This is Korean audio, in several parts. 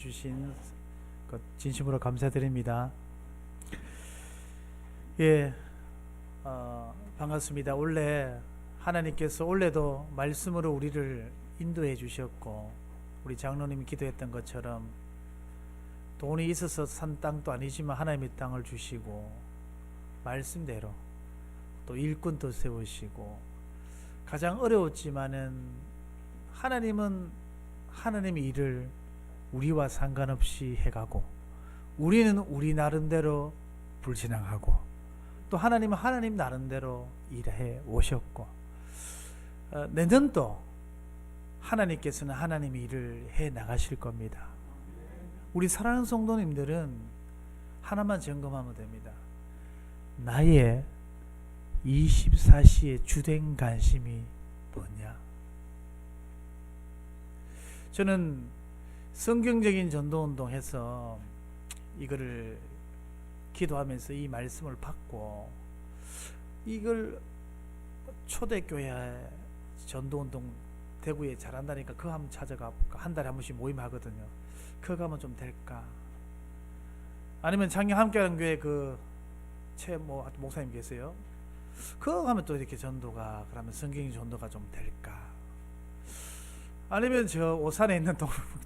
주신 것 진심으로 감사드립니다. 예, 반갑습니다. 원래 하나님께서 원래도 말씀으로 우리를 인도해 주셨고, 우리 장로님이 기도했던 것처럼 돈이 있어서 산 땅도 아니지만 하나님의 땅을 주시고, 말씀대로 또 일꾼도 세우시고, 가장 어려웠지만은 하나님은 하나님의 일을 우리와 상관없이 해가고, 우리는 우리 나름대로 불신앙하고, 또 하나님은 하나님 나름대로 일해 오셨고, 내년도 하나님께서는 하나님의 일을 해 나가실 겁니다. 우리 사랑하는 성도님들은 하나만 점검하면 됩니다. 나의 24시의 주된 관심이 뭐냐? 저는 성경적인 전도운동 해서 이거를 기도하면서 이 말씀을 받고, 이걸 초대교회 전도운동 대구에 잘한다니까 그거 한번 찾아가 볼까? 한 달에 한 번씩 모임하거든요. 그거 가면 좀 될까? 아니면 작년 함께하는 교회 최 목사님 계세요? 그거 가면 또 이렇게 전도가, 그러면 성경 전도가 좀 될까? 아니면 저 오산에 있는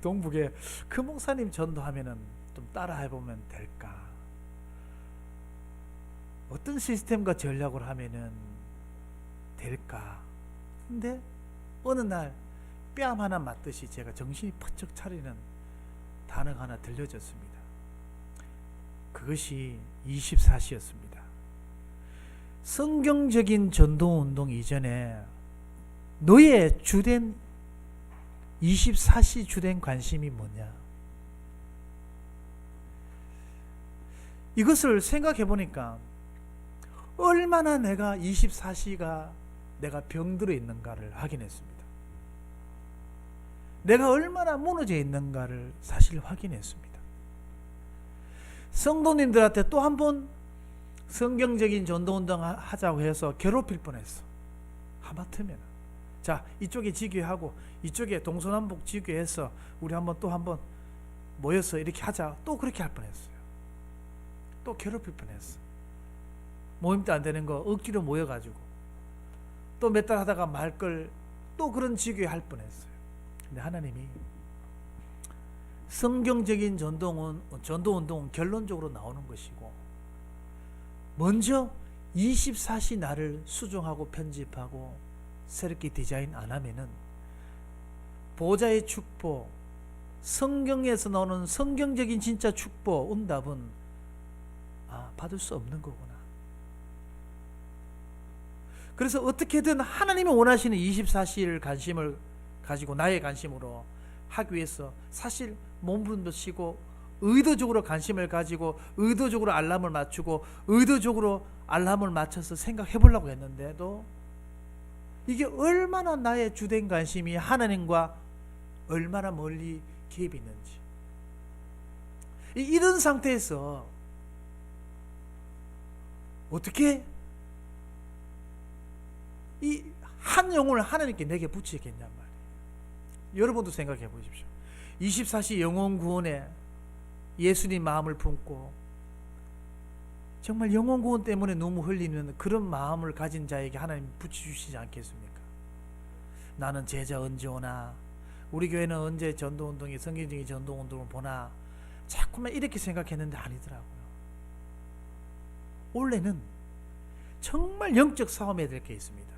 동북에 그 목사님 전도하면은 좀 따라 해보면 될까? 어떤 시스템과 전략을 하면은 될까? 근데 어느 날 뺨 하나 맞듯이 제가 정신이 퍼쩍 차리는 단어가 하나 들려졌습니다. 그것이 24시였습니다. 성경적인 전도운동 이전에 너의 주된 24시 주된 관심이 뭐냐? 이것을 생각해 보니까 얼마나 내가 24시가 내가 병들어 있는가를 확인했습니다. 내가 얼마나 무너져 있는가를 사실 확인했습니다. 성도님들한테 또 한 번 성경적인 전도운동 하자고 해서 괴롭힐 뻔했어. 하마터면 자, 이쪽에 지교하고 이쪽에 동서남북 지교해서 우리 또 한번 모여서 이렇게 하자. 또 그렇게 할 뻔했어요. 또 괴롭힐 뻔했어. 모임도 안 되는 거 억지로 모여가지고 또 몇 달 하다가 말 걸 또 그런 지교에 할 뻔했어요. 근데 하나님이 성경적인 전도운동은 결론적으로 나오는 것이고, 먼저 24시 나를 수정하고 편집하고 새롭게 디자인 안 하면은 보좌의 축복, 성경에서 나오는 성경적인 진짜 축복, 응답은 받을 수 없는 거구나. 그래서 어떻게든 하나님이 원하시는 24시를 관심을 가지고 나의 관심으로 하기 위해서 사실 몸부림도 치고 의도적으로 관심을 가지고 의도적으로 알람을 맞추고 의도적으로 알람을 맞춰서 생각해 보려고 했는데도 이게 얼마나 나의 주된 관심이 하나님과 얼마나 멀리 개입이 있는지, 이런 상태에서 어떻게 이 한 영혼을 하나님께 내게 붙이겠냔 말이에요. 여러분도 생각해 보십시오. 24시 영혼 구원에 예수님 마음을 품고 정말 영혼 구원 때문에 너무 흘리는 그런 마음을 가진 자에게 하나님 붙여주시지 않겠습니까? 나는 제자 언제 오나? 우리 교회는 언제 전도운동이 성경적인 전도운동을 보나? 자꾸만 이렇게 생각했는데 아니더라고요. 원래는 정말 영적 싸움해야 될 게 있습니다.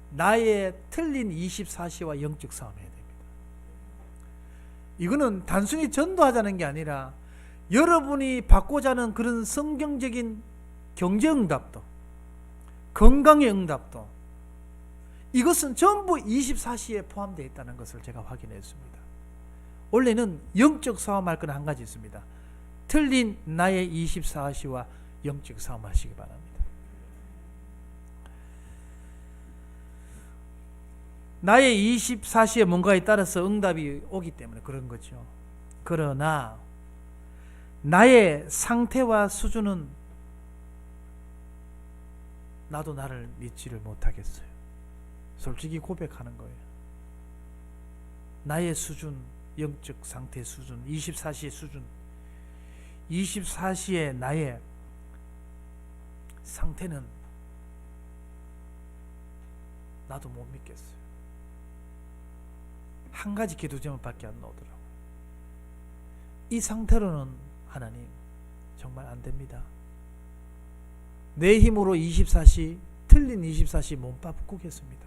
나의 틀린 24시와 영적 싸움해야 됩니다. 이거는 단순히 전도하자는 게 아니라 여러분이 받고자 하는 그런 성경적인 경제응답도, 건강의 응답도, 이것은 전부 24시에 포함되어 있다는 것을 제가 확인했습니다. 원래는 영적 싸움할 건 한 가지 있습니다. 틀린 나의 24시와 영적 싸움하시기 바랍니다. 나의 24시에 뭔가에 따라서 응답이 오기 때문에 그런 거죠. 그러나 나의 상태와 수준은 나도 나를 믿지를 못하겠어요. 솔직히 고백하는 거예요. 나의 수준, 영적 상태 수준, 24시의 수준, 24시의 나의 상태는 나도 못 믿겠어요. 한 가지 기도 제목밖에 안 나오더라고요. 이 상태로는 하나님 정말 안 됩니다. 내 힘으로 24시, 틀린 24시 못 바꾸겠습니다.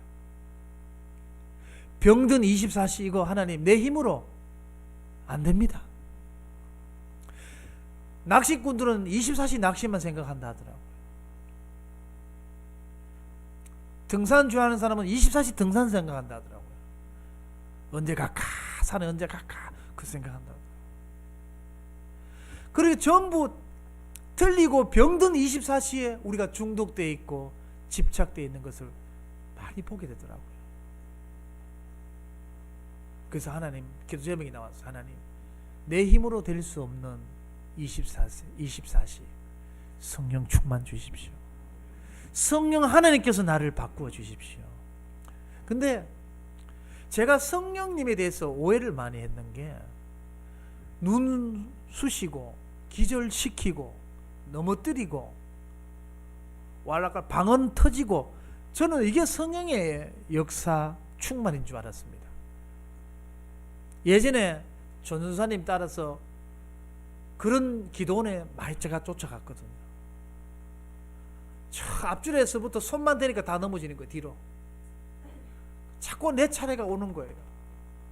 병든 24시 이거 하나님 내 힘으로 안 됩니다. 낚시꾼들은 24시 낚시만 생각한다 하더라고요. 등산 좋아하는 사람은 24시 등산 생각한다 하더라고요. 언제 갈까? 산에 언제 갈까? 그 생각한다 하더라고요. 그리고 전부 틀리고 병든 24시에 우리가 중독되어 있고 집착되어 있는 것을 많이 보게 되더라고요. 그래서 하나님 기도 제목이 나왔어요. 하나님 내 힘으로 될 수 없는 24시 성령 충만 주십시오. 성령 하나님께서 나를 바꾸어 주십시오. 근데 제가 성령님에 대해서 오해를 많이 했는 게 눈 쑤시고 기절시키고 넘어뜨리고 왈라까 방언 터지고 저는 이게 성령의 역사 충만인 줄 알았습니다. 예전에 전도사님 따라서 그런 기도원에 많이 제가 쫓아갔거든요. 저 앞줄에서부터 손만 대니까 다 넘어지는 거예요. 뒤로 자꾸 내 차례가 오는 거예요.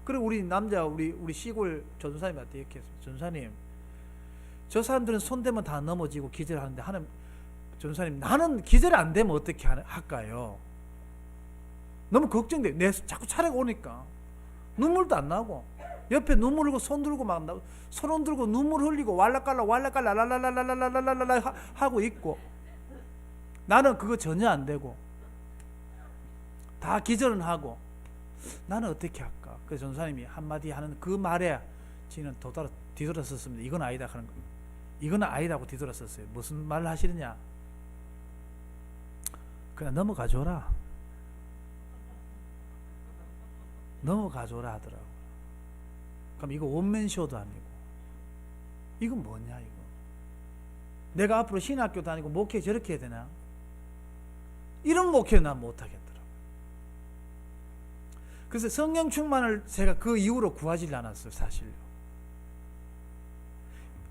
그리고 우리 남자 우리 시골 전도사님한테 이렇게 했어요. 전도사님 저 사람들은 손 대면 다 넘어지고 기절하는데 하나님 전도사님 나는 기절 안 되면 어떻게 할까요? 너무 걱정돼. 내 자꾸 차례가 오니까 눈물도 안 나고 옆에 눈물 흘리고 손 들고 막 손 들고 눈물 흘리고 왈라깔라 랄랄랄랄랄랄랄랄랄 하고 있고 나는 그거 전혀 안 되고 다 기절은 하고 나는 어떻게 할까? 그래서 전사님이 한마디 하는 그 말에 지는 뒤돌아섰습니다. 이건 아니다 하는 거예요. 이건 아니라고 뒤돌아섰어요. 무슨 말을 하시느냐? 그냥 넘어가줘라. 넘어가줘라 하더라고. 그럼 이거 원맨쇼도 아니고 이건 뭐냐 이거. 내가 앞으로 신학교 다니고 목회 저렇게 해야 되나? 이런 목회는 난 못하겠더라고. 그래서 성령 충만을 제가 그 이후로 구하지 않았어요. 사실요.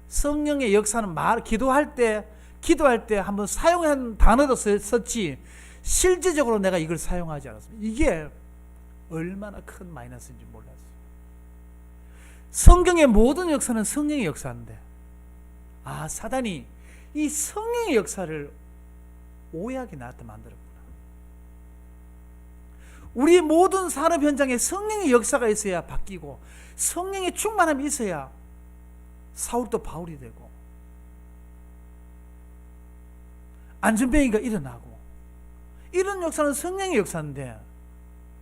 성령의 역사는 기도할 때 한번 사용한 단어도 썼지 실제적으로 내가 이걸 사용하지 않았습니다. 이게 얼마나 큰 마이너스인지 몰랐어요. 성경의 모든 역사는 성령의 역사인데 사단이 이 성령의 역사를 오해하게 나한테 만들었구나. 우리 모든 산업 현장에 성령의 역사가 있어야 바뀌고 성령의 충만함이 있어야 사울도 바울이 되고 안전병이가 일어나고 이런 역사는 성령의 역사인데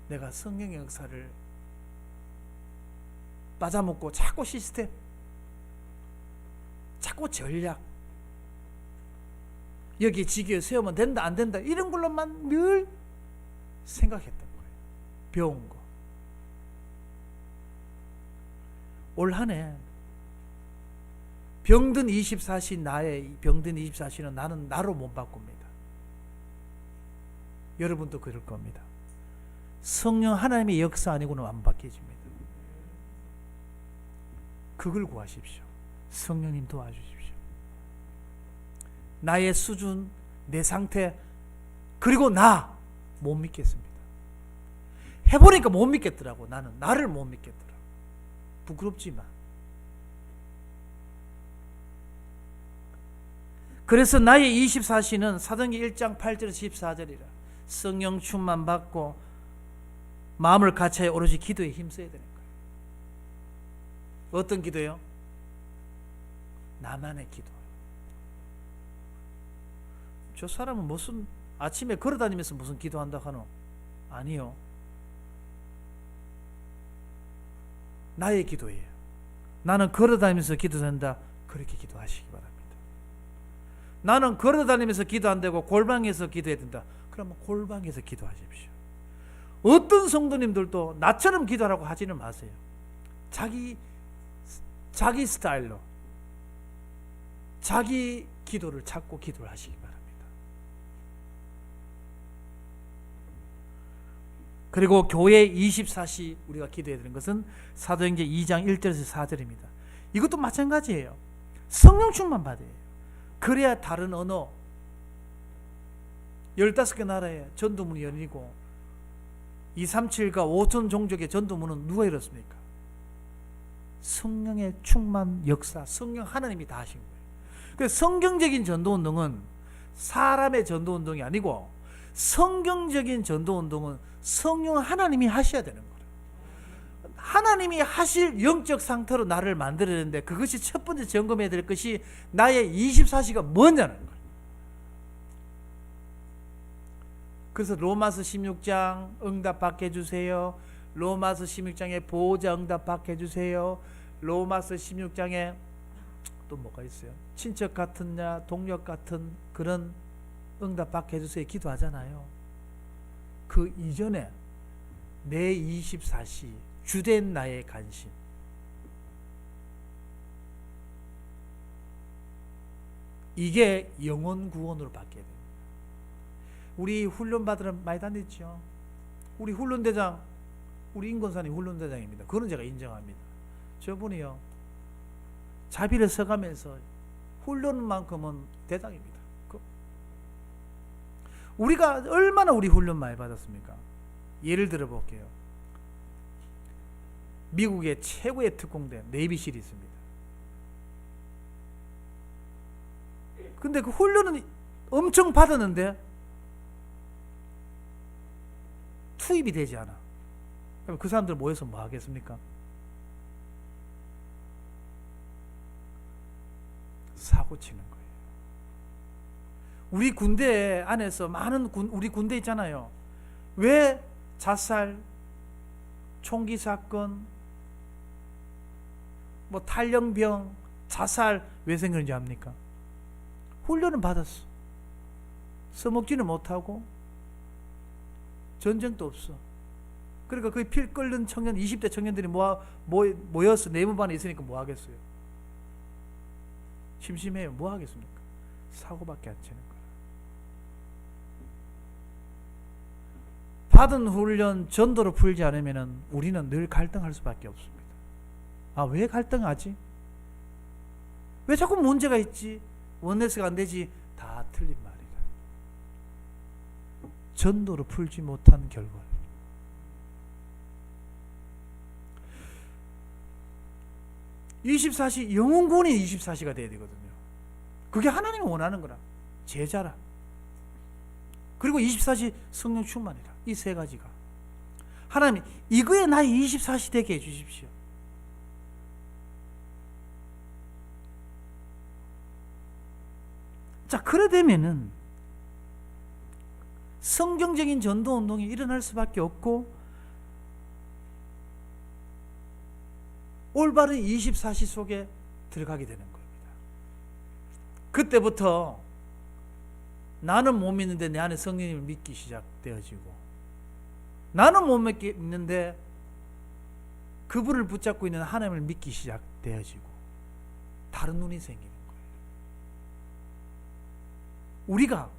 내가 성령의 역사를 빠져먹고 자꾸 시스템 자꾸 전략 여기 지기에 세우면 된다 안 된다 이런 걸로만 늘 생각했던 거예요. 배운 거. 올 한 해 병든 24시 나의 병든 24시는 나는 나로 못 바꿉니다. 여러분도 그럴 겁니다. 성령 하나님의 역사 아니고는 안 바뀌어집니다. 그걸 구하십시오. 성령님 도와주십시오. 나의 수준, 내 상태, 그리고 나 못 믿겠습니다. 해보니까 못 믿겠더라고. 나는 나를 못 믿겠더라고. 부끄럽지만. 그래서 나의 24시는 사도행전 1장 8절 14절이라 성령 충만 받고 마음을 같이 오로지 기도에 힘써야 되는 거예요. 어떤 기도요? 나만의 기도. 저 사람은 무슨 아침에 걸어다니면서 무슨 기도한다 하노? 아니요. 나의 기도예요. 나는 걸어다니면서 기도된다. 그렇게 기도하시기 바랍니다. 나는 걸어다니면서 기도 안 되고 골방에서 기도해야 된다. 그러면 골방에서 기도하십시오. 어떤 성도님들도 나처럼 기도하라고 하지는 마세요. 자기 스타일로 자기 기도를 찾고 기도를 하시기 바랍니다. 그리고 교회 24시 우리가 기도해야 되는 것은 사도행전 2장 1절에서 4절입니다. 이것도 마찬가지예요. 성령 충만 받아야 해요. 그래야 다른 언어 15개 나라에 전도문이 열리고 237과 5천 종족의 전도문은 누가 열었습니까? 성령의 충만 역사, 성령 하나님이 다 하신 거예요. 그래서 성경적인 전도운동은 사람의 전도운동이 아니고 성경적인 전도운동은 성령 하나님이 하셔야 되는 거예요. 하나님이 하실 영적 상태로 나를 만들어내는데 그것이 첫 번째 점검해야 될 것이 나의 24시가 뭐냐는 거예요. 그래서 로마서 16장 응답받게 해주세요. 로마서 16장에 보호자 응답받게 해주세요. 로마서 16장에 또 뭐가 있어요? 친척 같은 자, 동력 같은 그런 응답받게 해주세요. 기도하잖아요. 그 이전에 내 24시 주된 나의 관심, 이게 영혼 구원으로 바뀌어야 됩니다. 우리 훈련 받으러 많이 다녔죠. 우리 훈련대장, 우리 인권사님 훈련대장입니다. 그거는 제가 인정합니다. 저분이요, 자비를 써가면서 훈련만큼은 대장입니다. 우리가 얼마나 우리 훈련 많이 받았습니까? 예를 들어 볼게요. 미국의 최고의 특공대 네이비실이 있습니다. 근데 그 훈련은 엄청 받았는데 투입이 되지 않아. 그럼 그 사람들 모여서 뭐 하겠습니까? 사고 치는 거예요. 우리 군대 안에서 많은 우리 군대 있잖아요. 왜 자살, 총기 사건, 뭐 탈영병, 자살 왜 생기는지 압니까? 훈련은 받았어. 써먹지는 못하고 전쟁도 없어. 그러니까 그 피 끓는 청년, 20대 청년들이 모여서 내무반에 있으니까 뭐 하겠어요? 심심해요. 뭐 하겠습니까? 사고밖에 안 치는 거야. 받은 훈련 전도로 풀지 않으면 우리는 늘 갈등할 수밖에 없습니다. 아, 왜 갈등하지? 왜 자꾸 문제가 있지? 원네스가 안 되지? 다 틀린 말이다. 전도로 풀지 못한 결과. 영혼구원이 24시가 돼야 되거든요. 그게 하나님이 원하는 거라. 제자라. 그리고 24시 성령 충만이라. 이 세 가지가. 하나님, 이거에 나의 24시 되게 해주십시오. 자, 그래 되면은 성경적인 전도 운동이 일어날 수밖에 없고 올바른 24시 속에 들어가게 되는 겁니다. 그때부터 나는 못 믿는데 내 안에 성령님을 믿기 시작되어지고, 나는 못 믿는데 그분을 붙잡고 있는 하나님을 믿기 시작되어지고, 다른 눈이 생기는 거예요. 우리가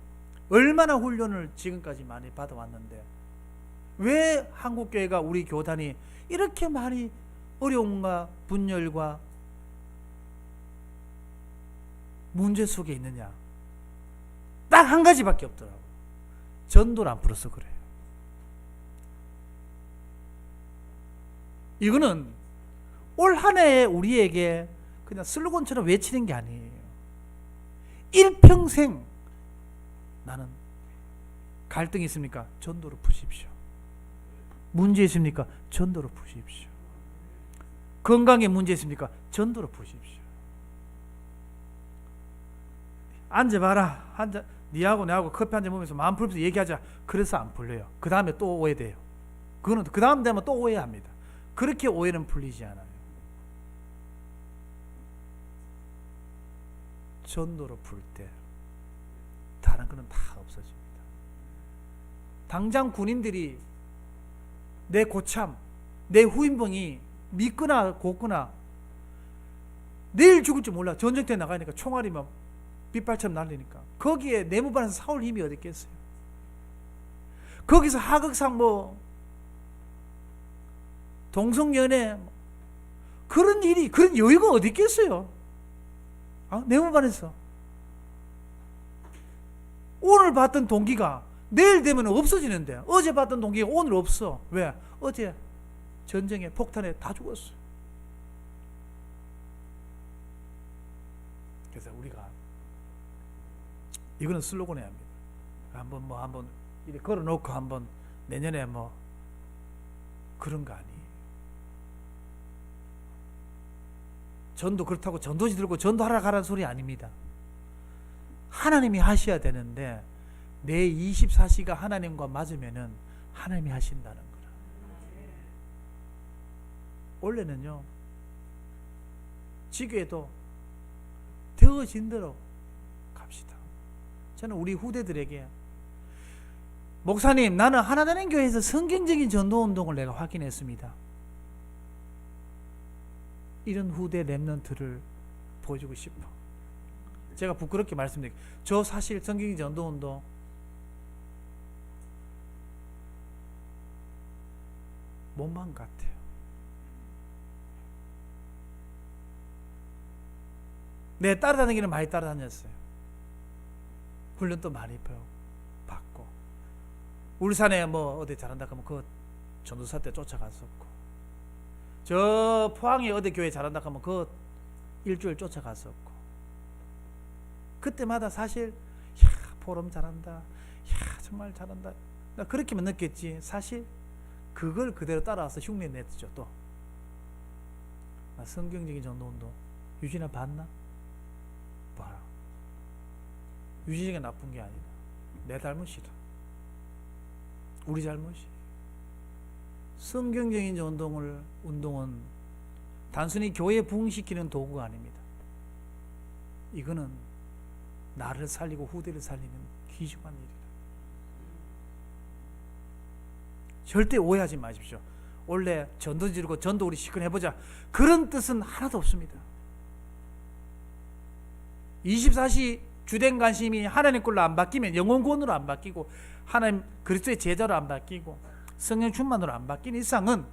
얼마나 훈련을 지금까지 많이 받아왔는데 왜 한국교회가, 우리 교단이 이렇게 많이 어려움과 분열과 문제 속에 있느냐? 딱 한 가지밖에 없더라고요. 전도를 안 풀어서 그래요. 이거는 올 한 해에 우리에게 그냥 슬로건처럼 외치는 게 아니에요. 일평생 나는 갈등이 있습니까? 전도로 푸십시오. 문제 있습니까? 전도로 푸십시오. 건강에 문제 있습니까? 전도로 푸십시오. 앉아봐라. 니하고 내하고 커피 한잔 먹으면서 마음 풀면서 얘기하자. 그래서 안 풀려요. 그 다음에 또 오해돼요. 그거는 그 다음 되면 또 오해합니다. 그렇게 오해는 풀리지 않아요. 전도로 풀 때 다른 거는 다 없어집니다. 당장 군인들이 내 고참, 내 후임병이 믿거나 곱거나 내일 죽을지 몰라. 전쟁터에 나가니까 총알이 막 빗발처럼 날리니까 거기에 내무반에서 싸울 힘이 어디 있겠어요. 거기서 하극상 뭐 동성연애 그런 일이, 그런 여유가 어디 있겠어요. 내무반에서 오늘 봤던 동기가 내일 되면 없어지는데 어제 봤던 동기가 오늘 없어. 왜? 어제 전쟁에 폭탄에 다 죽었어. 그래서 우리가 이거는 슬로건해야 합니다. 한번 이렇게 걸어놓고 한번 내년에 뭐 그런 거 아니에요. 전도 그렇다고 전도지 들고 전도하라 가라는 소리 아닙니다. 하나님이 하셔야 되는데 내 24시가 하나님과 맞으면은 하나님이 하신다는 거라. 원래는요, 지교에도 되어진 대로 갑시다. 저는 우리 후대들에게, 목사님, 나는 하나되는 교회에서 성경적인 전도운동을 내가 확인했습니다. 이런 후대 렘넌트를 보여주고 싶어. 제가 부끄럽게 말씀드릴게요. 저 사실 성경적인 전도운동 못만 같아요. 내 따라다니기는 많이 따라다녔어요. 훈련도 많이 받고, 울산에 뭐 어디 잘한다 하면 그 전도사 때 쫓아갔었고, 저 포항에 어디 교회 잘한다 하면 그 일주일 쫓아갔었고, 그때마다 사실 포럼 잘한다, 정말 잘한다, 나 그렇게만 느꼈지 사실 그걸 그대로 따라와서 흉내 냈죠. 또 성경적인 전도운동 유진아 봤나? 봐라. 유진이가 나쁜 게 아니다. 내 잘못이다. 우리 잘못이. 성경적인 운동은 단순히 교회 부흥시키는 도구가 아닙니다. 이거는 나를 살리고 후대를 살리는 귀중한 일이다. 절대 오해하지 마십시오. 원래 전도 지르고 전도 우리 시큰 해보자, 그런 뜻은 하나도 없습니다. 24시 주된 관심이 하나님 꼴로 안 바뀌면, 영혼 구원으로 안 바뀌고, 하나님 그리스도의 제자로 안 바뀌고, 성령 충만으로 안 바뀐 이상은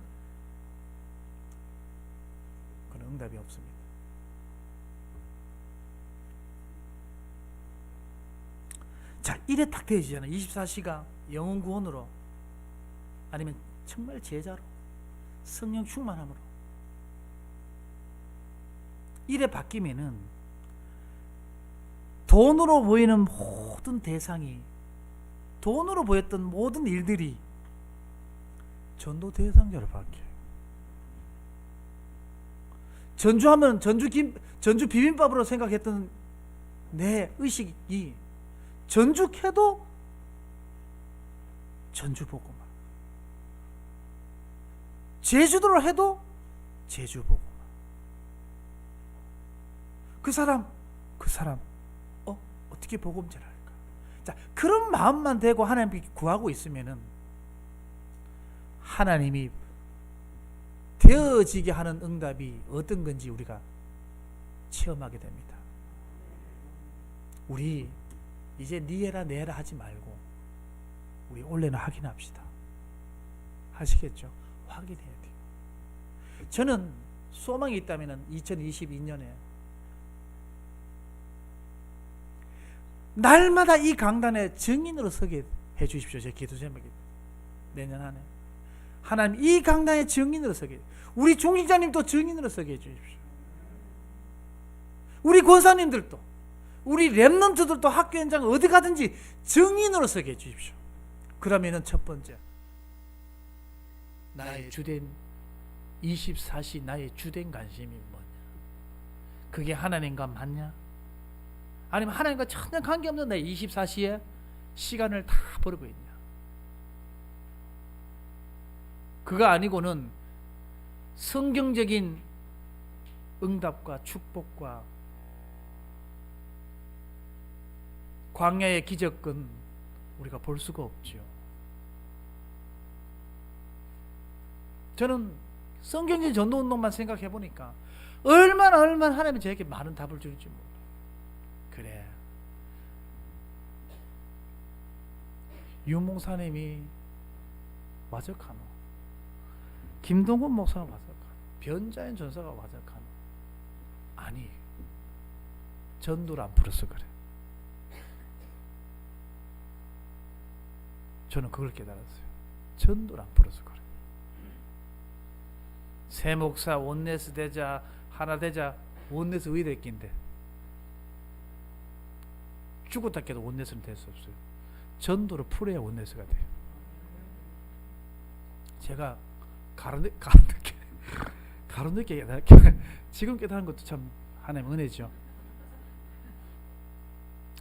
그런 응답이 없습니다. 자, 이래 딱 되어지잖아요. 24시가 영혼 구원으로, 아니면 정말 제자로, 성령 충만함으로 이래 바뀌면은 돈으로 보이는 모든 대상이, 돈으로 보였던 모든 일들이 전도 대상자로 바뀌어요. 전주하면 전주 비빔밥으로 생각했던 내 의식이 전주해도 전주복음화, 제주도로 해도 제주복음화. 그 사람 어떻게 복음제를 할까? 자, 그런 마음만 되고 하나님께 구하고 있으면은 하나님이 되어지게 하는 응답이 어떤 건지 우리가 체험하게 됩니다. 우리 이제 니 해라 내 해라 하지 말고 우리 올해는 확인합시다. 하시겠죠? 확인해야 돼요. 저는 소망이 있다면 2022년에 날마다 이 강단에 증인으로 서게 해 주십시오. 제 기도 제목입니다. 내년 한 해 하나님 이 강단에 증인으로 서게, 우리 중직자님도 증인으로 서게 해 주십시오. 우리 권사님들도, 우리 렘넌트들도 학교 현장 어디 가든지 증인으로 서게 해 주십시오. 그러면은 첫 번째, 나의 주된 24시 나의 주된 관심이 뭐냐? 그게 하나님과 맞냐? 아니면 하나님과 전혀 관계없는 내 24시에 시간을 다 버리고 있냐? 그거 아니고는 성경적인 응답과 축복과 광야의 기적은 우리가 볼 수가 없죠. 저는 성경적인 전도운동만 생각해 보니까 얼마나 하나님이 저에게 많은 답을 줄지 몰라. 그래, 유목사님이 와적하노, 김동건 목사가 와적하노, 변자인 전사가 와적하노. 아니, 전도를 안 풀어서 그래. 저는 그걸 깨달았어요. 전도를 안 풀어서 그래. 새 목사 원내스 되자, 하나 되자. 원내스 의대끼인데 죽었다 깨도 원내스는 될 수 없어요. 전도를 풀어야 원내스가 돼요. 제가 가로늦게 지금 깨달은 것도 참 하나님 은혜죠.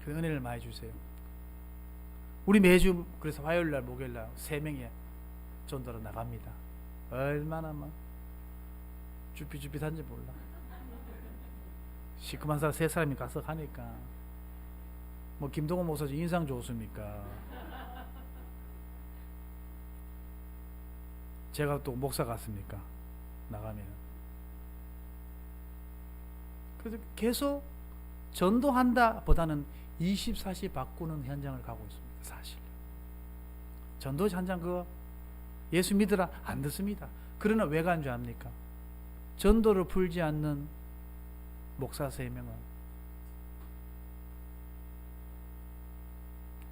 그 은혜를 많이 주세요. 우리 매주 그래서 화요일날 목요일날 3명이 전도로 나갑니다. 얼마나 막 쭈삣쭈삣한지 몰라. 시커먼 사람 3사람이 가서 가니까 뭐 김동원 목사님 인상 좋습니까? 제가 또 목사 같습니까? 나가면. 그래서 계속 전도한다 보다는 24시 바꾸는 현장을 가고 있습니다. 사실 전도 현장 그거 예수 믿으라 안 듣습니다. 그러나 왜 간 줄 압니까? 전도를 풀지 않는 목사 3명은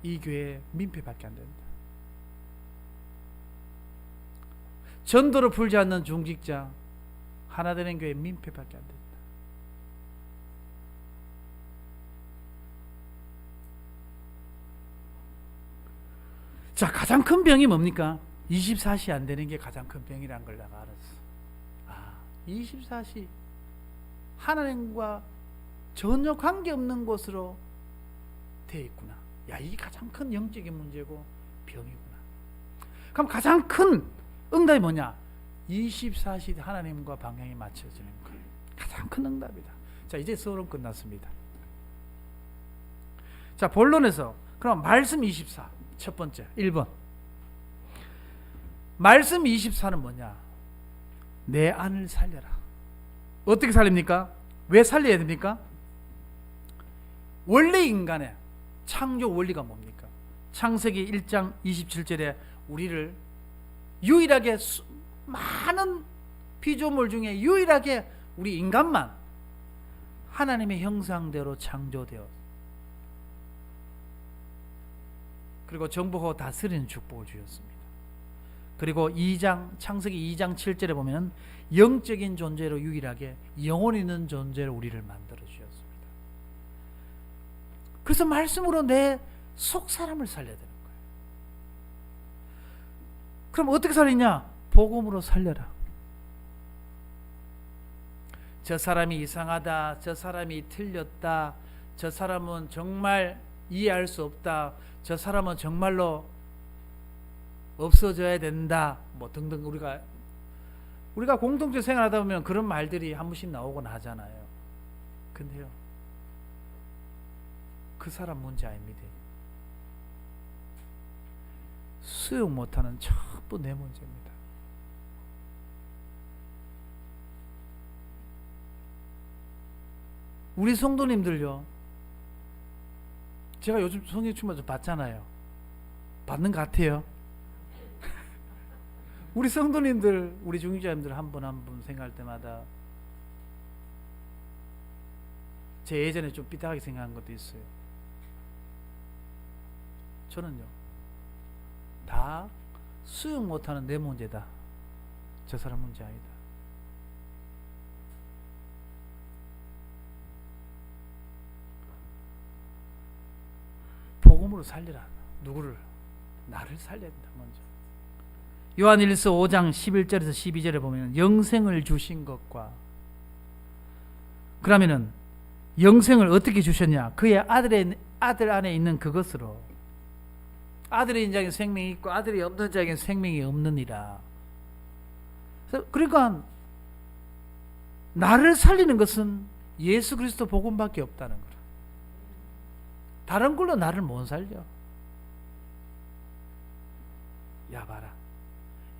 이 교회 민폐밖에 안 된다. 전도를 풀지 않는 중직자 하나되는 교회 민폐밖에 안 된다. 자, 가장 큰 병이 뭡니까? 24시 안 되는 게 가장 큰 병이라는 걸 내가 알았어. 24시 하나님과 전혀 관계없는 곳으로 되어 있구나. 야, 이게 가장 큰 영적인 문제고 병이구나. 그럼 가장 큰 응답이 뭐냐? 24시 하나님과 방향이 맞춰지는 거예요. 가장 큰 응답이다. 자, 이제 수업은 끝났습니다. 자, 본론에서 그럼 말씀 24 첫 번째 1번 말씀 24는 뭐냐? 내 안을 살려라. 어떻게 살립니까? 왜 살려야 됩니까? 원래 인간의 창조 원리가 뭡니까? 창세기 1장 27절에 우리를 유일하게 많은 피조물 중에 유일하게 우리 인간만 하나님의 형상대로 창조되어 그리고 정복하고 다스리는 축복을 주셨습니다. 그리고 창세기 2장 7절에 보면 영적인 존재로 유일하게 영혼 있는 존재로 우리를 만들어 주셨습니다. 그래서 말씀으로 내 속 사람을 살려야 되는 거예요. 그럼 어떻게 살리냐? 복음으로 살려라. 저 사람이 이상하다, 저 사람이 틀렸다, 저 사람은 정말 이해할 수 없다, 저 사람은 정말로 없어져야 된다, 뭐 등등. 우리가 공동체 생활하다 보면 그런 말들이 한 번씩 나오곤 하잖아요. 근데요, 그 사람 문제 아닙니다. 수용 못하는 전부 내 문제입니다. 우리 성도님들요, 제가 요즘 성경 충만 좀 받잖아요. 받는 것 같아요. 우리 성도님들, 우리 중직자님들 한 분 한 분 생각할 때마다 제 예전에 좀 삐딱하게 생각한 것도 있어요. 저는요, 다 수용 못하는 내 문제다. 저 사람 문제 아니다. 복음으로 살리라. 누구를? 나를 살려야 된다. 먼저 요한일서 5장 11절에서 12절에 보면 영생을 주신 것과, 그러면은 영생을 어떻게 주셨냐? 그의 아들 안에 있는 그것으로, 아들의 있는 자에게 생명이 있고 아들이 없는 자에게 생명이 없느니라. 그러니까 나를 살리는 것은 예수 그리스도 복음밖에 없다는 거라. 다른 걸로 나를 못 살려. 야, 봐라,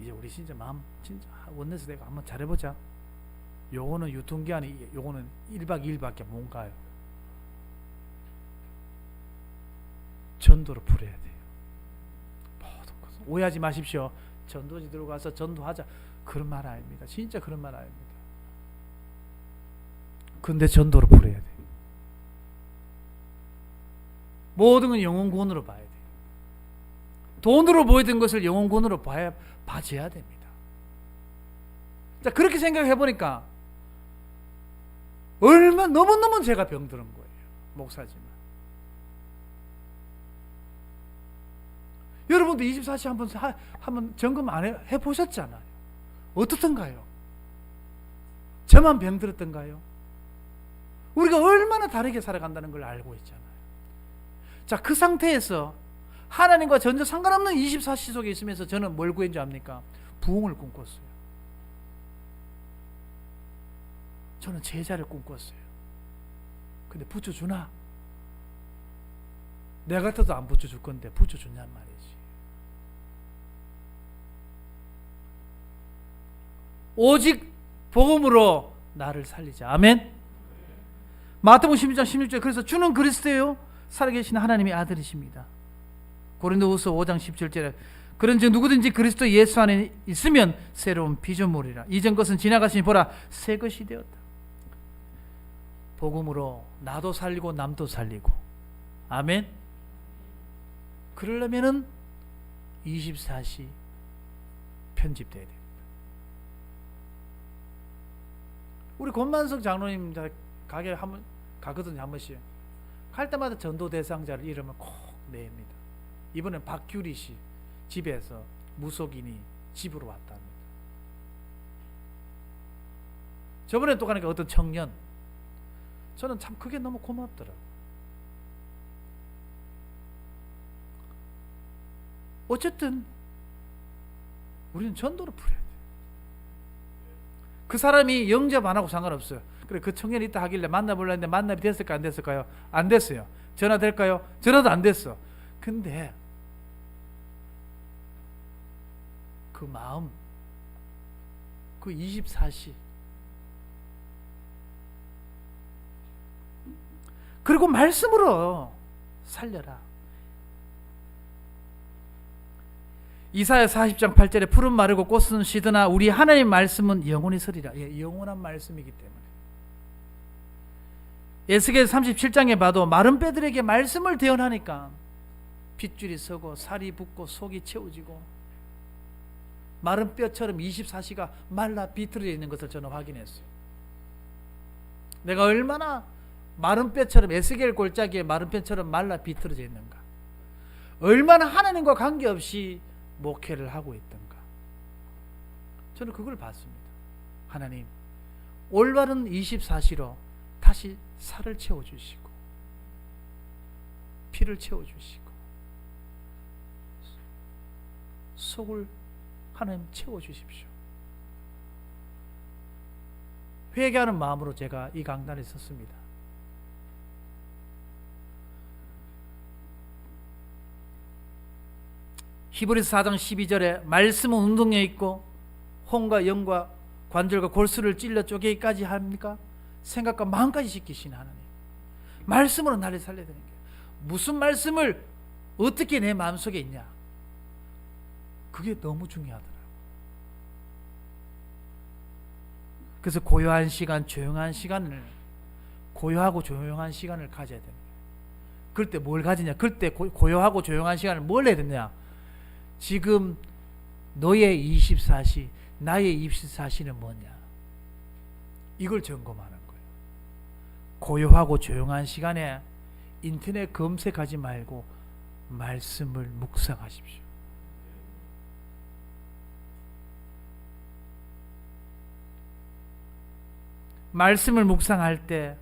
이제 우리 진짜 마음 진짜 원내에서 내가 한번 잘해보자. 요거는 유통기한이 요거는 1박 2일밖에 못 가요. 전도로 풀어야 돼요. 모든 것은 오해하지 마십시오. 전도지 들어가서 전도하자 그런 말 아닙니다. 진짜 그런 말 아닙니다. 근데 전도로 풀어야 돼요. 모든 건 영혼구원으로 봐야 돼요. 돈으로 보이던 것을 영혼구원으로 봐줘야 됩니다. 자, 그렇게 생각해 보니까 너무너무 제가 병드는 거예요. 목사지만. 여러분도 24시 한번 점검 안 해보셨잖아요. 어떻던가요? 저만 병들었던가요? 우리가 얼마나 다르게 살아간다는 걸 알고 있잖아요. 자, 그 상태에서 하나님과 전혀 상관없는 24시 속에 있으면서 저는 뭘 구한 줄 압니까? 부흥을 꿈꿨어요. 저는 제자를 꿈꿨어요. 근데 붙여주나? 내 같아도 안 붙여줄 건데 붙여주냔 말이지. 오직 복음으로 나를 살리자. 아멘. 마태복음 16장 16절 그래서 주는 그리스도예요. 살아계신 하나님의 아들이십니다. 고린도후서 5장 17절에 그런즉 누구든지 그리스도 예수 안에 있으면 새로운 피조물이라. 이전 것은 지나가시니 보라 새 것이 되었다. 복음으로 나도 살리고 남도 살리고. 아멘. 그러려면은 24시 편집돼야 됩니다. 우리 권만석 장로님 가게 한번 가거든요. 한 번씩 갈 때마다 전도 대상자를 이름을 꼭 냅니다. 이번엔 박규리 씨 집에서 무속인이 집으로 왔답니다. 저번에 또 가니까 어떤 청년, 저는 참 그게 너무 고맙더라고요. 어쨌든 우리는 전도를 풀어야 돼요. 그 사람이 영접 안 하고 상관없어요. 그래, 그 청년이 있다 하길래 만나보려 했는데 만남이 됐을까 안 됐을까요? 안 됐어요. 전화 될까요? 전화도 안 됐어. 근데 그 마음, 그 24시 그리고 말씀으로 살려라. 이사야 40장 8절에 푸른 마르고 꽃은 시드나 우리 하나님 말씀은 영원히 서리라. 예, 영원한 말씀이기 때문에. 에스겔 37장에 봐도 마른 뼈들에게 말씀을 대언하니까 핏줄이 서고 살이 붓고 속이 채워지고 마른 뼈처럼 24시가 말라 비틀어져 있는 것을 저는 확인했어요. 내가 얼마나 마른 뼈처럼 에스겔 골짜기에 마른 뼈처럼 말라 비틀어져 있는가. 얼마나 하나님과 관계없이 목회를 하고 있던가. 저는 그걸 봤습니다. 하나님 올바른 24시로 다시 살을 채워주시고 피를 채워주시고 속을 하나님 채워주십시오. 회개하는 마음으로 제가 이 강단에 섰습니다. 히브리서 4장 12절에 말씀은 운동에 있고 혼과 영과 관절과 골수를 찔러 쪼개기까지 합니까? 생각과 마음까지 지키신 하나님. 말씀으로 나를 살려야 되는 게 무슨 말씀을 어떻게 내 마음속에 있냐, 그게 너무 중요하더라고요. 그래서 고요한 시간, 조용한 시간을, 고요하고 조용한 시간을 가져야 됩니다. 그럴 때 뭘 가지냐? 그럴 때 고요하고 조용한 시간을 뭘 해야 되냐? 지금 너의 24시, 나의 24시는 뭐냐? 이걸 점검하는 거예요. 고요하고 조용한 시간에 인터넷 검색하지 말고 말씀을 묵상하십시오. 말씀을 묵상할 때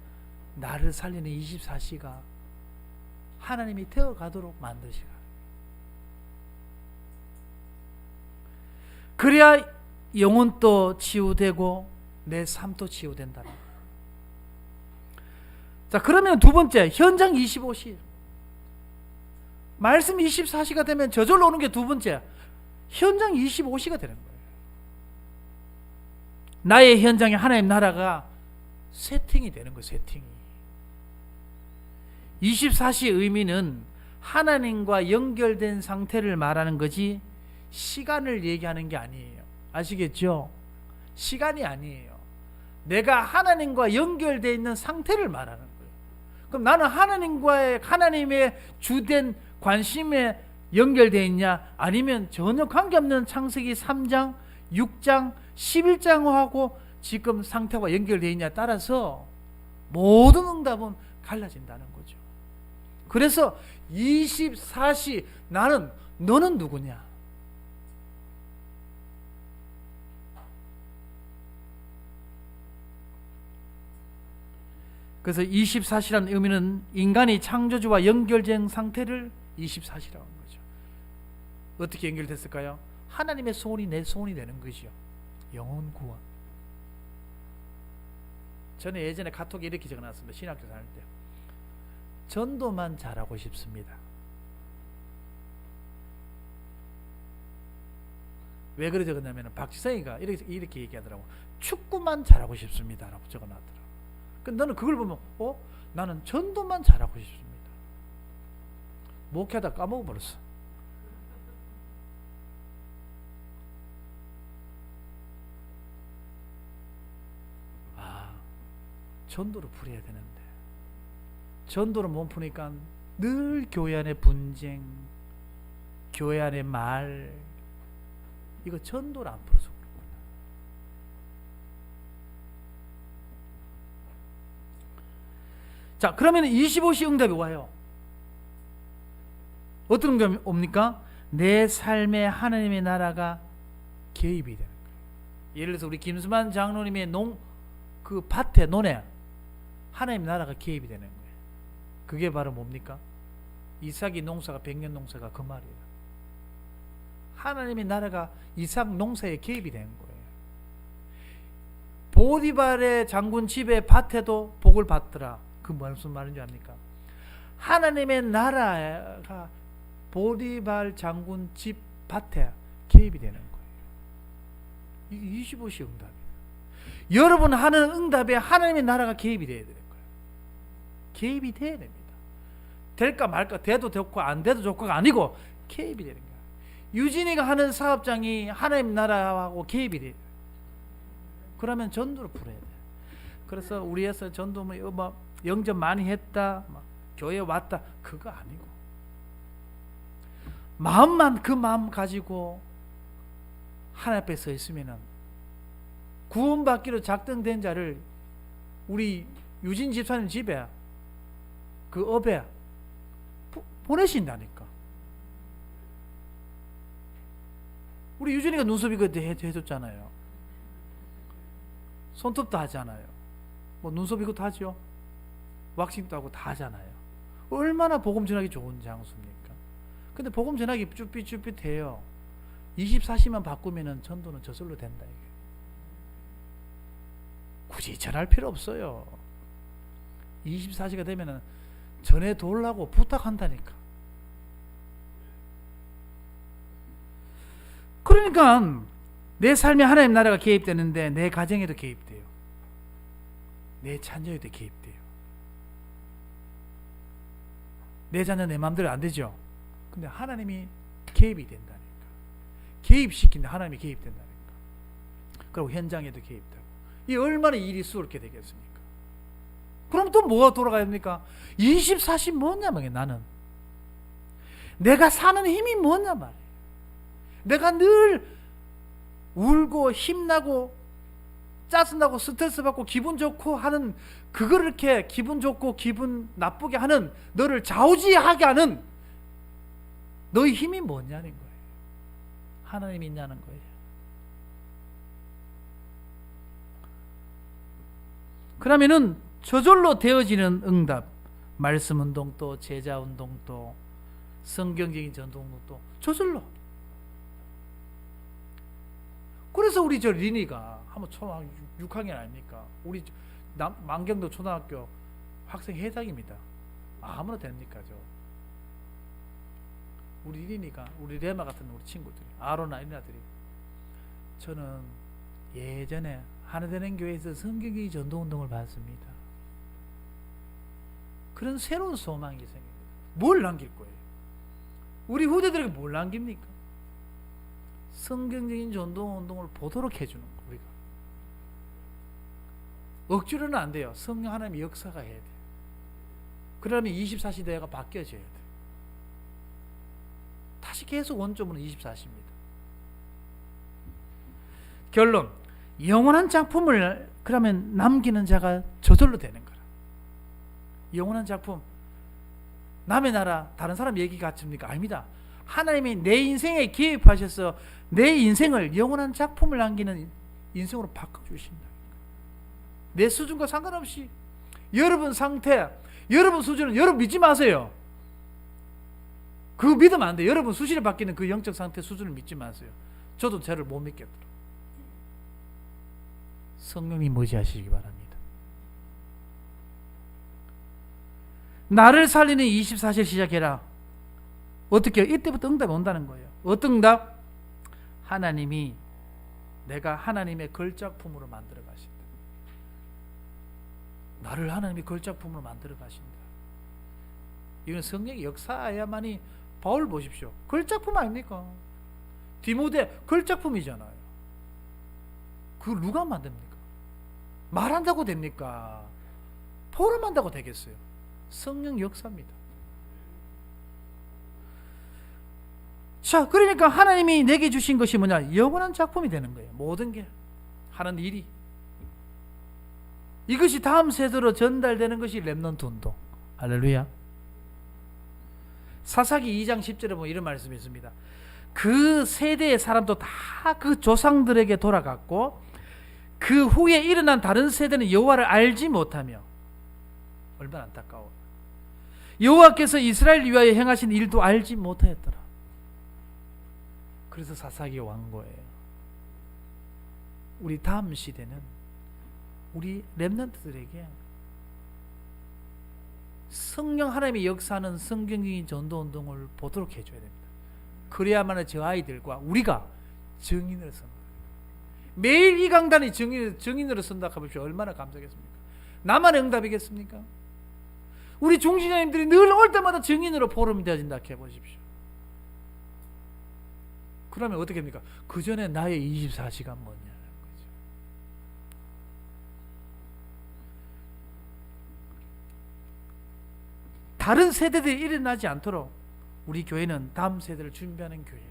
나를 살리는 24시가 하나님이 되어가도록 만드시라. 그래야 영혼도 치유되고 내 삶도 치유된다. 자, 그러면 두 번째, 현장 25시. 말씀 24시가 되면 저절로 오는 게 두 번째, 현장 25시가 되는 거예요. 나의 현장에 하나님 나라가 세팅이 되는 거예요. 세팅이. 24시의 의미는 하나님과 연결된 상태를 말하는 거지 시간을 얘기하는 게 아니에요. 아시겠죠? 시간이 아니에요. 내가 하나님과 연결되어 있는 상태를 말하는 거예요. 그럼 나는 하나님의 주된 관심에 연결되어 있냐? 아니면 전혀 관계없는 창세기 3장, 6장, 11장하고 지금 상태와 연결되어 있냐에 따라서 모든 응답은 갈라진다는 거죠. 그래서 24시 너는 누구냐? 그래서 24시라는 의미는 인간이 창조주와 연결된 상태를 24시라고 하는 거죠. 어떻게 연결됐을까요? 하나님의 소원이 내 소원이 되는 것이요. 영혼 구원. 저는 예전에 카톡에 이렇게 적어놨습니다. 신학교 다닐 때. 전도만 잘하고 싶습니다. 왜 그래 적었냐면 박지성이가 이렇게 얘기하더라고. 축구만 잘하고 싶습니다 라고 적어놨더라고. 근데 너는 그걸 보면 나는 전도만 잘하고 싶습니다. 목회하다 까먹어버렸어. 전도로 풀어야 되는데 전도로 못 푸니까 늘 교회 안의 분쟁, 교회 안의 말, 이거 전도를 안 풀어서 그렇구나. 자, 그러면 25시 응답이 와요. 어떤 응답이 옵니까? 내 삶에 하나님의 나라가 개입이 되는 거예요. 예를 들어서 우리 김수만 장로님의 그 밭에 논에 하나님 나라가 개입이 되는 거예요. 그게 바로 뭡니까? 이삭이 농사가 100년 농사가 그 말이에요. 하나님의 나라가 이삭 농사에 개입이 된 거예요. 보디발의 장군 집의 밭에도 복을 받더라. 그 무슨 말인지 압니까? 하나님의 나라가 보디발 장군 집 밭에 개입이 되는 거예요. 이게 25시 응답이에요. 여러분 하는 응답에 하나님의 나라가 개입이 돼야 되는 거예요. 개입이 돼야 됩니다. 될까 말까, 돼도 좋고 안 돼도 좋고가 아니고 개입이 되는 거예요. 유진이가 하는 사업장이 하나님 나라하고 개입이 돼요. 그러면 전도를 풀어야 돼요. 그래서 우리에서 전도 영접 많이 했다, 교회 왔다, 그거 아니고 마음만 그 마음 가지고 하나님 앞에 서 있으면은 구원받기로 작정된 자를 우리 유진 집사님 집에 그 업에 보내신다니까. 우리 유진이가 눈썹이 그때 해줬잖아요. 손톱도 하잖아요. 뭐 눈썹 이것도 하죠. 왁싱도 하고 다 하잖아요. 얼마나 복음 전하기 좋은 장소입니까? 근데 복음 전하기 쭈삣쭈삣해요. 24시만 바꾸면은 전도는 저절로 된다 이게. 굳이 전할 필요 없어요. 24시가 되면은 전해 돌라고 부탁한다니까. 그러니까 내 삶에 하나님 나라가 개입되는데 내 가정에도 개입돼요. 내 자녀에도 개입돼요. 내 자녀 내 마음대로 안 되죠. 근데 하나님이 개입이 된다니까. 개입시킨다. 하나님이 개입된다니까. 그리고 현장에도 개입되고. 이 얼마나 일이 수월하게 되겠습니까? 그럼 또 뭐가 돌아가야 됩니까? 24시 뭐냐 말이에요. 나는 내가 사는 힘이 뭐냐 말이에요. 내가 늘 울고 힘나고 짜증나고 스트레스 받고 기분 좋고 하는 그거를 이렇게 기분 좋고 기분 나쁘게 하는 너를 좌우지하게 하는 너의 힘이 뭐냐는 거예요. 하나님이 있냐는 거예요. 그러면은 저절로 되어지는 응답, 말씀 운동도 제자 운동도 성경적인 전도 운동도 저절로. 그래서 우리 저 리니가 한번 초등학교 6학년 아닙니까? 우리 만경도 초등학교 학생 회장입니다. 아무나 됩니까? 우리 리니가 우리 레마 같은 우리 친구들이 아로나 이나들이 저는 예전에 하나되는 교회에서 성경의 전도운동을 받습니다. 그런 새로운 소망이 생깁니다. 뭘 남길 거예요? 우리 후대들에게 뭘 남깁니까? 성경적인 전도운동을 보도록 해주는 거. 우리가 억지로는 안 돼요. 성령 하나님의 역사가 해야 돼요. 그러면 24시대가 바뀌어져야 돼요. 다시 계속 원점으로 24시입니다. 결론, 영원한 작품을 그러면 남기는 자가 저절로 되는 거라. 영원한 작품, 남의 나라 다른 사람 얘기 같습니까? 아닙니다. 하나님이 내 인생에 개입하셔서 내 인생을 영원한 작품을 남기는 인생으로 바꿔주신다. 내 수준과 상관없이 여러분 상태, 여러분 수준은 여러분 믿지 마세요. 그거 믿으면 안 돼요. 여러분 수시로 바뀌는 그 영적 상태 수준을 믿지 마세요. 저도 저를 못 믿겠더라고요. 성령이 머지하시기 바랍니다. 나를 살리는 24시를 시작해라. 어떻게 해요? 이때부터 응답이 온다는 거예요. 어떤 응답? 하나님이 내가 하나님의 걸작품으로 만들어 가신다. 나를 하나님의 걸작품으로 만들어 가신다. 이건 성령의 역사야만이. 바울 보십시오. 걸작품 아닙니까? 디모데 걸작품이잖아요. 그걸 누가 만듭니까? 말한다고 됩니까? 포럼한다고 되겠어요? 성령 역사입니다. 자, 그러니까 하나님이 내게 주신 것이 뭐냐? 영원한 작품이 되는 거예요. 모든 게 하는 일이. 이것이 다음 세대로 전달되는 것이 렘넌트 운동. 할렐루야. 사사기 2장 10절에 보면 이런 말씀이 있습니다. 그 세대의 사람도 다 그 조상들에게 돌아갔고 그 후에 일어난 다른 세대는 여호와를 알지 못하며. 얼마나 안타까워. 여호와께서 이스라엘 위하여 행하신 일도 알지 못하였더라. 그래서 사사기 완고예요. 우리 다음 시대는 우리 렘넌트들에게 성령 하나님의 역사하는 성경적인 전도운동을 보도록 해줘야 됩니다. 그래야만 저 아이들과 우리가 증인으로 선다. 매일 이 강단이 증인으로 선다 하십시오. 얼마나 감사하겠습니까? 나만의 응답이겠습니까? 우리 중신자님들이 늘 올 때마다 증인으로 포럼이 되어진다 해보십시오. 그러면 어떻게 합니까? 그 전에 나의 24시간 뭐냐는 거죠. 다른 세대들이 일어나지 않도록 우리 교회는 다음 세대를 준비하는 교회예요.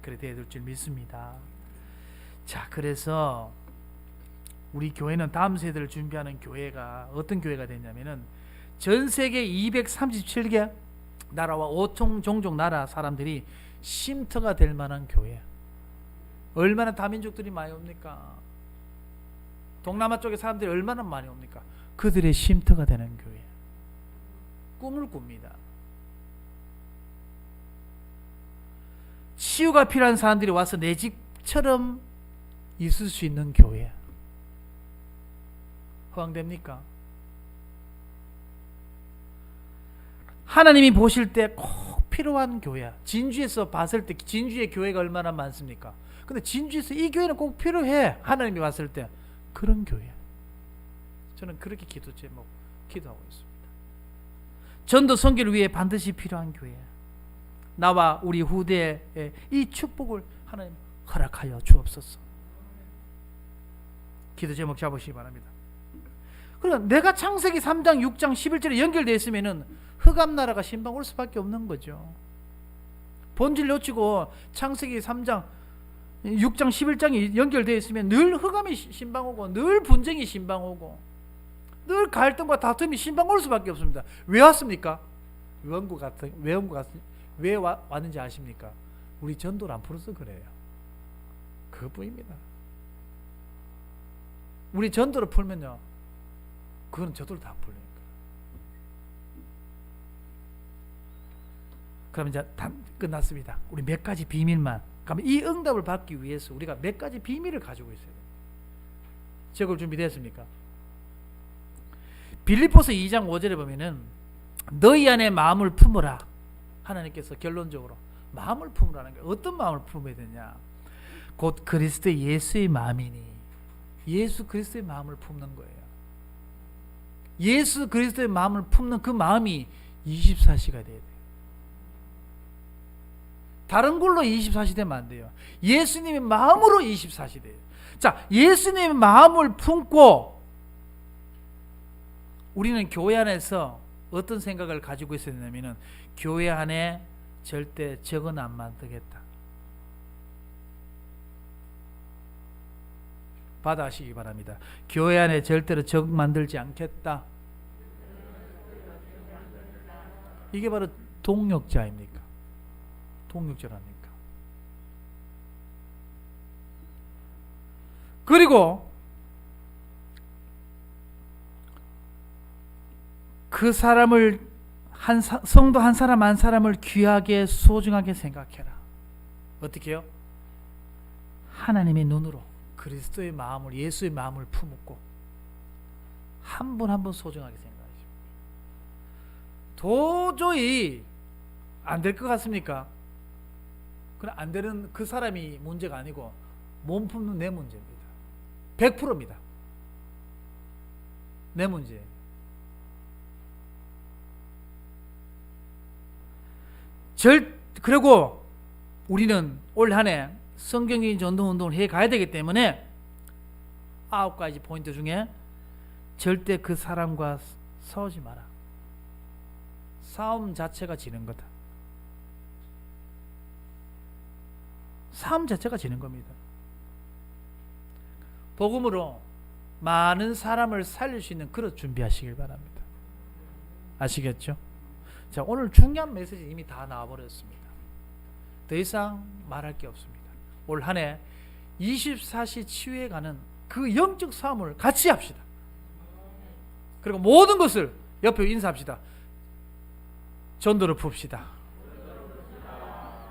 그래 돼야 될 줄 믿습니다. 자, 그래서 우리 교회는 다음 세대를 준비하는 교회가 어떤 교회가 되냐면은 전 세계 237개 나라와 5천 종족 나라 사람들이 쉼터가 될 만한 교회. 얼마나 다민족들이 많이 옵니까? 동남아 쪽에 사람들이 얼마나 많이 옵니까? 그들의 쉼터가 되는 교회. 꿈을 꿉니다. 치유가 필요한 사람들이 와서 내 집처럼 있을 수 있는 교회. 허황됩니까? 하나님이 보실 때 꼭 필요한 교회야. 진주에서 봤을 때 진주의 교회가 얼마나 많습니까? 근데 진주에서 이 교회는 꼭 필요해. 하나님이 봤을 때 그런 교회야. 저는 그렇게 기도 제목 기도하고 있습니다. 전도 선교를 위해 반드시 필요한 교회. 나와 우리 후대의 이 축복을 하나님 허락하여 주옵소서. 기도 제목 잡으시기 바랍니다. 그러니까 내가 창세기 3장 6장 11절에 연결되어 있으면은 흑암나라가 신방 올 수밖에 없는 거죠. 본질 놓치고 창세기 3장 6장 11장이 연결되어 있으면 늘 흑암이 신방 오고 늘 분쟁이 신방 오고 늘 갈등과 다툼이 신방 올 수밖에 없습니다. 왜 왔습니까? 왜 왔는지 아십니까? 우리 전도를 안 풀어서 그래요. 그것뿐입니다. 우리 전도를 풀면요, 그건 저절로 다 풀리니까. 그럼 이제 끝났습니다. 우리 몇 가지 비밀만. 그러면 이 응답을 받기 위해서 우리가 몇 가지 비밀을 가지고 있어야 됩니다. 적을 준비됐습니까? 빌립보서 2장 5절에 보면은 너희 안에 마음을 품으라. 하나님께서 결론적으로 마음을 품으라는 거예요. 어떤 마음을 품어야 되냐? 곧 그리스도 예수의 마음이니. 예수 그리스도의 마음을 품는 거예요. 예수 그리스도의 마음을 품는 그 마음이 24시가 돼야 돼요. 다른 걸로 24시 되면 안 돼요. 예수님의 마음으로 24시 돼요. 자, 예수님의 마음을 품고 우리는 교회 안에서 어떤 생각을 가지고 있어야 되냐면은 교회 안에 절대 적은 안 만들겠다. 받아하시기 바랍니다. 교회 안에 절대로 적 만들지 않겠다. 이게 바로 동력자입니까? 동력자랍니까? 그리고 그 사람을 성도 한 사람 한 사람을 귀하게 소중하게 생각해라. 어떻게 해요? 하나님의 눈으로 그리스도의 마음을, 예수의 마음을 품고 한 분 한 분 소중하게 생각하십시오. 도저히 안 될 것 같습니까? 그럼 안 되는 그 사람이 문제가 아니고 몸 품는 내 문제입니다. 100%입니다. 내 문제. 그리고 우리는 올 한 해 성경적인 전도운동을 해 가야 되기 때문에 9가지 포인트 중에 절대 그 사람과 싸우지 마라. 싸움 자체가 지는 거다. 싸움 자체가 지는 겁니다. 복음으로 많은 사람을 살릴 수 있는 그릇 준비하시길 바랍니다. 아시겠죠? 자, 오늘 중요한 메시지 이미 다 나와버렸습니다. 더 이상 말할 게 없습니다. 올 한 해 24시 치유해 가는 그 영적 싸움을 같이 합시다. 그리고 모든 것을 옆에 인사합시다. 전도를 풉시다.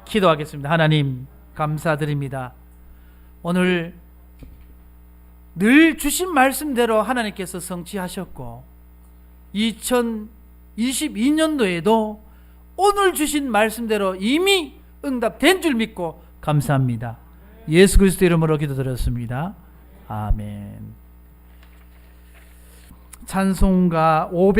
기도하겠습니다. 하나님 감사드립니다. 오늘 늘 주신 말씀대로 하나님께서 성취하셨고 2022년도에도 오늘 주신 말씀대로 이미 응답된 줄 믿고 감사합니다. 예수 그리스도 이름으로 기도드렸습니다. 아멘. 찬송가 500